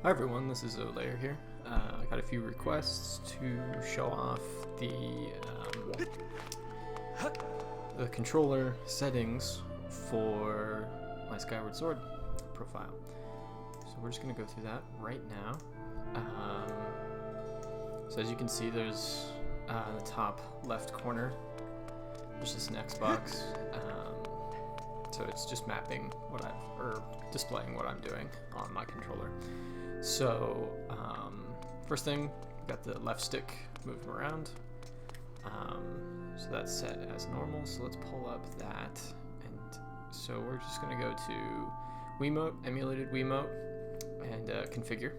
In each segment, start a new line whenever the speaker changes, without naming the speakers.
Hi everyone, this is Olayer here. I got a few requests to show off the controller settings for my Skyward Sword profile. So we're just going to go through that right now. So as you can see, there's in the top left corner, there's just an Xbox. So it's just mapping displaying what I'm doing on my controller. So first thing, got the left stick moving around. So that's set as normal. So let's pull up that, and so we're just going to go to Wiimote, emulated Wiimote, and configure.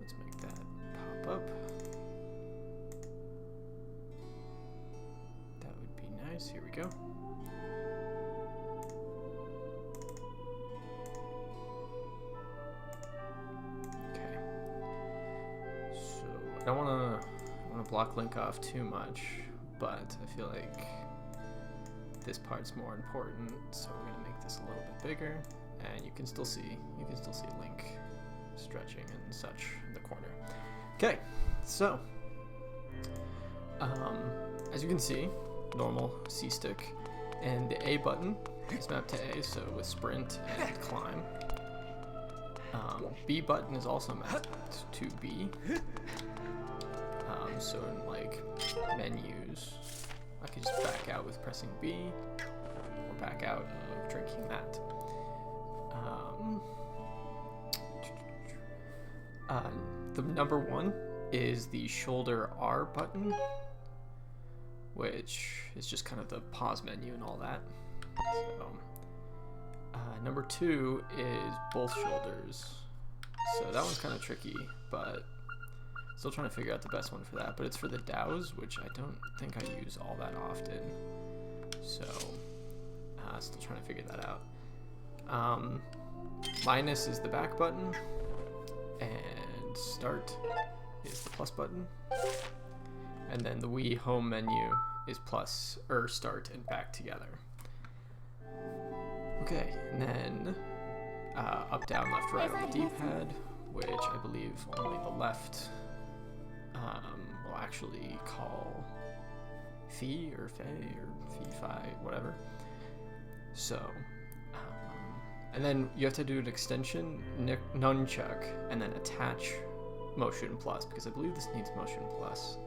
Let's make that pop up. That would be nice. Here we go. Okay. So I don't want to block link off too much, but I feel like this part's more important, so we're gonna make this a little bit bigger, and you can still see link stretching and such in the corner. Okay, so as you can see, normal C stick, and the A button is mapped to A, so with sprint and climb. B button is also mapped to B. So in like menus, I could just back out with pressing B, or back out of drinking that. The number one is the shoulder R button, which is just kind of the pause menu and all that. So, number two is both shoulders. So that one's kind of tricky, but still trying to figure out the best one for that. But it's for the DAOs, which I don't think I use all that often. So still trying to figure that out. Minus is the back button, and start is the plus button. And then the Wii home menu is plus or start and back together. Okay, and then up, down, left, right on the D-pad, which I believe only the left will actually call Fee or Fei or Fee-Fi, whatever. So, and then you have to do an extension, nunchuck, and then attach motion plus, because I believe this needs motion plus.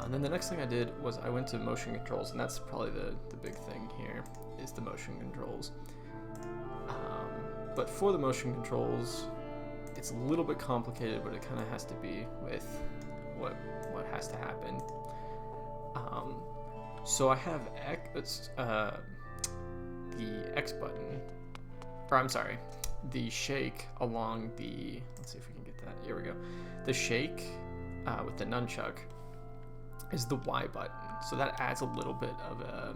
And then the next thing I did was I went to motion controls, and that's probably the big thing here, is the motion controls. But for the motion controls, it's a little bit complicated, but it kind of has to be with what has to happen. So I have the X button, or I'm sorry, the shake along the, let's see if we can get that, here we go. The shake with the nunchuck is the Y button, so that adds a little bit of a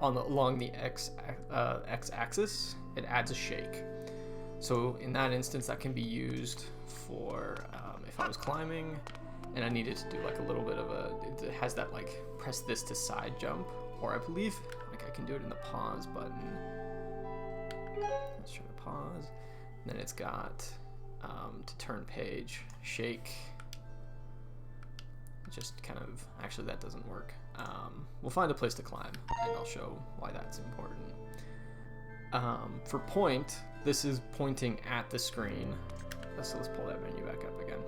along the X axis, it adds a shake. So in that instance, that can be used for if I was climbing and I needed to do like a little bit of it has that like press this to side jump, or I believe like I can do it in the pause button. Let's try to pause. And then it's got to turn page, shake. Just kind of, actually that doesn't work. We'll find a place to climb, and I'll show why that's important. For point, this is pointing at the screen. So let's pull that menu back up again.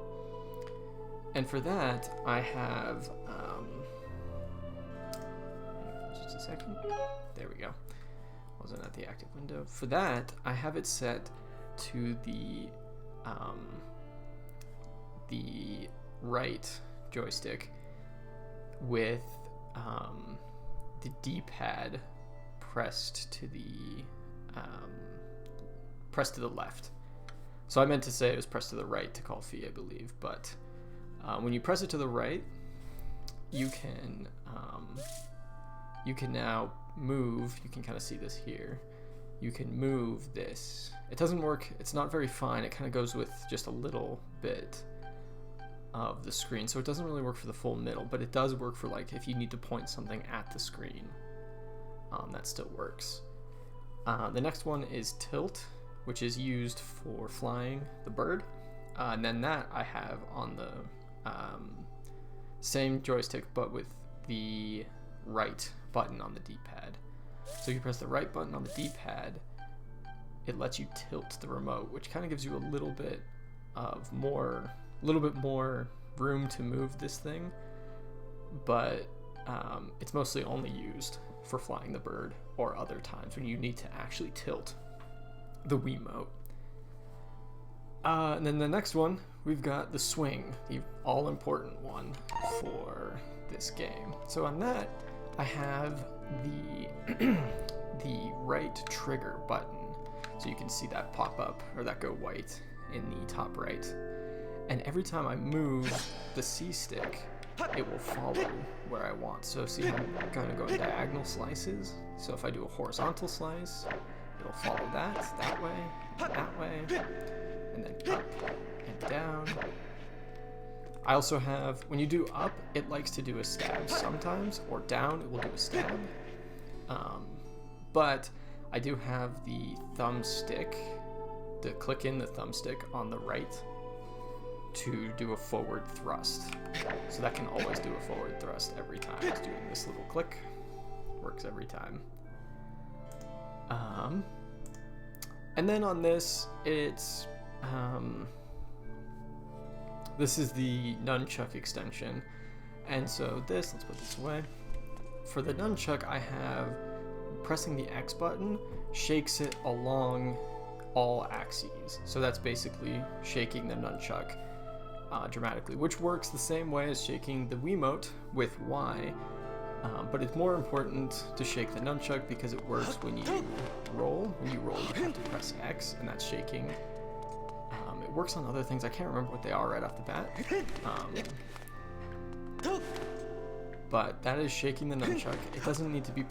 And for that, I have, just a second. There we go. Wasn't at the active window. For that, I have it set to the right joystick with the D-pad pressed to the left. So I meant to say it was pressed to the right to call Fee, I believe, but when you press it to the right, you can now move. You can kind of see this here. You can move this. It doesn't work. It's not very fine. It kind of goes with just a little bit of the screen, so it doesn't really work for the full middle, but it does work for like if you need to point something at the screen. that still works. The next one is tilt, which is used for flying the bird. And then that I have on the same joystick, but with the right button on the D-pad. So you press the right button on the D-pad, it lets you tilt the remote, which kind of gives you a little bit more room to move this thing, but it's mostly only used for flying the bird or other times when you need to actually tilt the Wiimote. And then the next one, we've got the swing, the all-important one for this game. So on that, I have the right trigger button. So you can see that pop up, or that go white in the top right. And every time I move the C stick, it will follow where I want. So see how I'm kind of going diagonal slices? So if I do a horizontal slice, it'll follow that way, and then up and down. I also have, when you do up, it likes to do a stab sometimes, or down, it will do a stab. But I do have the thumbstick, the click in the thumbstick on the right to do a forward thrust. So that can always do a forward thrust every time. Just doing this little click works every time. And then on this, it's this is the nunchuck extension. And so this, let's put this away. For the nunchuck, I have pressing the X button shakes it along all axes. So that's basically shaking the nunchuck dramatically, which works the same way as shaking the Wiimote with Y, but it's more important to shake the nunchuck because it works when you roll. When you roll, you have to press X, and that's shaking. It works on other things. I can't remember what they are right off the bat. But that is shaking the nunchuck. It doesn't need to be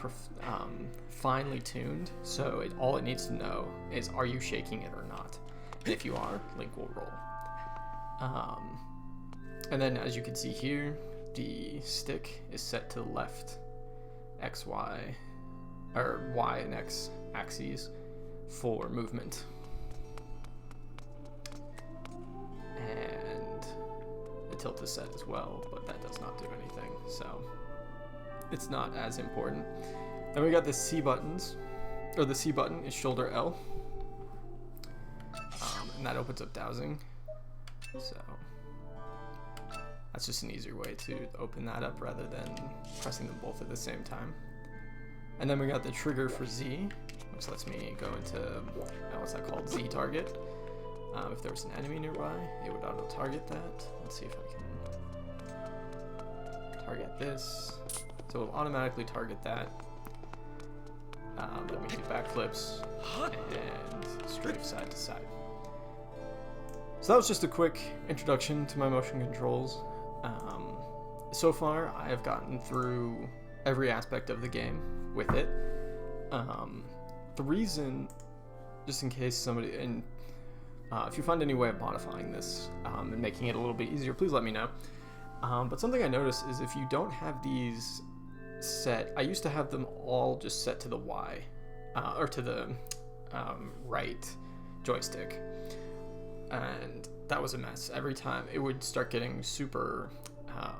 finely tuned, so all it needs to know is, are you shaking it or not? And if you are, Link will roll. And then as you can see here, the stick is set to the left X, Y, or Y and X axes for movement. And the tilt is set as well, but that does not do anything, so it's not as important. Then we got the C buttons, or the C button is shoulder L, and that opens up dowsing. So that's just an easier way to open that up rather than pressing them both at the same time. And then we got the trigger for Z, which lets me go into, what's that called, Z target. If there was an enemy nearby, it would auto target that. Let's see if I can target this. So it'll automatically target that. Let me do backflips and strafe side to side. So that was just a quick introduction to my motion controls. So far, I have gotten through every aspect of the game with it. The reason, just in case somebody, and if you find any way of modifying this and making it a little bit easier, please let me know. But something I noticed is if you don't have these set, I used to have them all just set to the Y, or to the right joystick. And that was a mess. Every time it would start getting super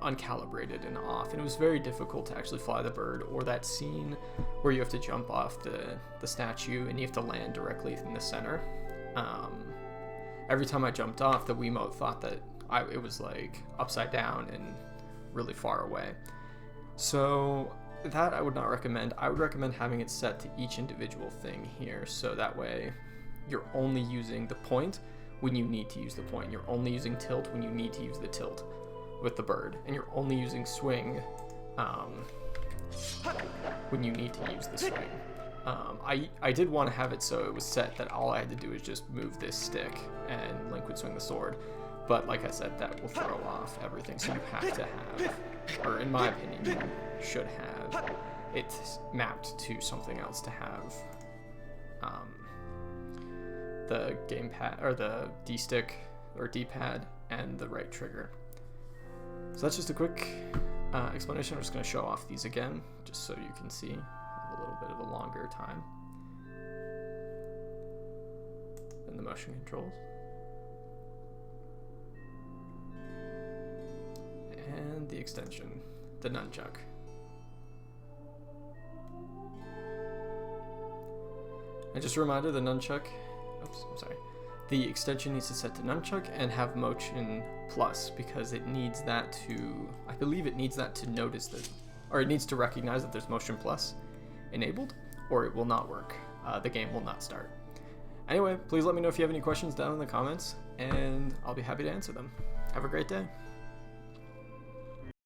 uncalibrated and off, and it was very difficult to actually fly the bird, or that scene where you have to jump off the statue and you have to land directly in the center. Every time I jumped off, the Wiimote thought that it was like upside down and really far away. So that I would not recommend. I would recommend having it set to each individual thing here, so that way you're only using the point when you need to use the point. You're only using tilt when you need to use the tilt with the bird, and you're only using swing when you need to use the swing. I did want to have it so it was set that all I had to do is just move this stick and Link would swing the sword, but like I said, that will throw off everything, so you have to have, or in my opinion, you should have it mapped to something else to have the gamepad, or the D-stick, or D-pad, and the right trigger. So that's just a quick explanation. I'm just going to show off these again, just so you can see a little bit of a longer time than the motion controls. And the extension, the nunchuck. And just a reminder, the nunchuck, oops, I'm sorry. The extension needs to set to nunchuck and have motion plus, because it needs that to, I believe it needs that to notice that, or it needs to recognize that there's motion plus enabled, or it will not work. The game will not start. Anyway, please let me know if you have any questions down in the comments, and I'll be happy to answer them. Have a great day.